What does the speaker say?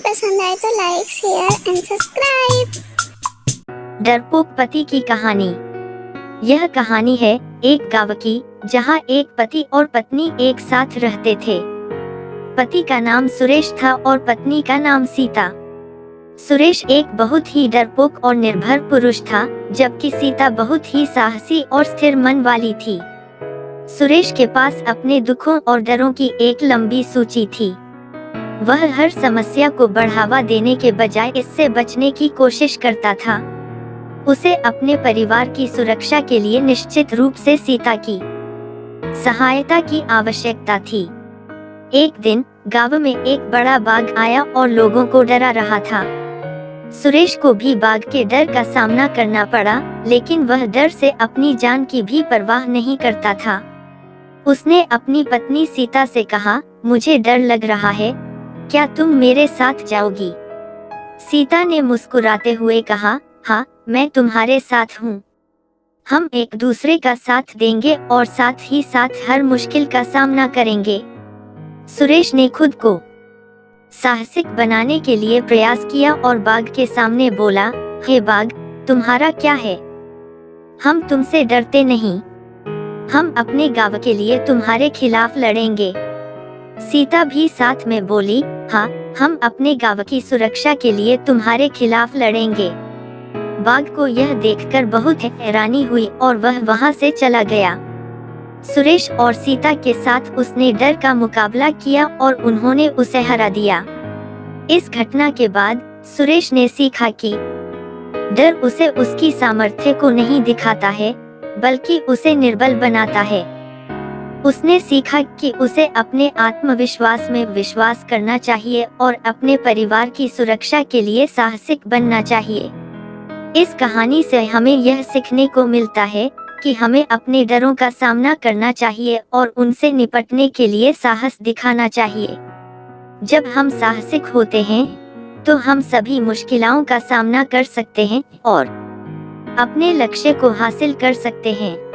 पसंद आए तो लाइक, शेयर एंड सब्सक्राइब। डरपोक पति की कहानी। यह कहानी है एक गांव की, जहां एक पति और पत्नी एक साथ रहते थे। पति का नाम सुरेश था और पत्नी का नाम सीता। सुरेश एक बहुत ही डरपोक और निर्भर पुरुष था, जबकि सीता बहुत ही साहसी और स्थिर मन वाली थी। सुरेश के पास अपने दुखों और डरों की एक लंबी सूची थी। वह हर समस्या को बढ़ावा देने के बजाय इससे बचने की कोशिश करता था। उसे अपने परिवार की सुरक्षा के लिए निश्चित रूप से सीता की सहायता की आवश्यकता थी। एक दिन गांव में एक बड़ा बाघ आया और लोगों को डरा रहा था। सुरेश को भी बाघ के डर का सामना करना पड़ा, लेकिन वह डर से अपनी जान की भी परवाह नहीं करता था। उसने अपनी पत्नी सीता से कहा, मुझे डर लग रहा है, क्या तुम मेरे साथ जाओगी? सीता ने मुस्कुराते हुए कहा, हाँ, मैं तुम्हारे साथ हूँ। हम एक दूसरे का साथ देंगे और साथ ही साथ हर मुश्किल का सामना करेंगे। सुरेश ने खुद को साहसिक बनाने के लिए प्रयास किया और बाघ के सामने बोला, हे बाघ, तुम्हारा क्या है? हम तुमसे डरते नहीं। हम अपने गांव के लिए तुम्हारे खिलाफ लड़ेंगे। सीता भी साथ में बोली, हाँ, हम अपने गांव की सुरक्षा के लिए तुम्हारे खिलाफ लड़ेंगे। बाघ को यह देखकर बहुत हैरानी हुई और वह वहां से चला गया। सुरेश और सीता के साथ उसने डर का मुकाबला किया और उन्होंने उसे हरा दिया। इस घटना के बाद सुरेश ने सीखा कि डर उसे उसकी सामर्थ्य को नहीं दिखाता है, बल्कि उसे निर्बल बनाता है। उसने सीखा कि उसे अपने आत्मविश्वास में विश्वास करना चाहिए और अपने परिवार की सुरक्षा के लिए साहसिक बनना चाहिए। इस कहानी से हमें यह सीखने को मिलता है कि हमें अपने डरों का सामना करना चाहिए और उनसे निपटने के लिए साहस दिखाना चाहिए। जब हम साहसिक होते हैं, तो हम सभी मुश्किलों का सामना कर सकते हैं और अपने लक्ष्य को हासिल कर सकते हैं।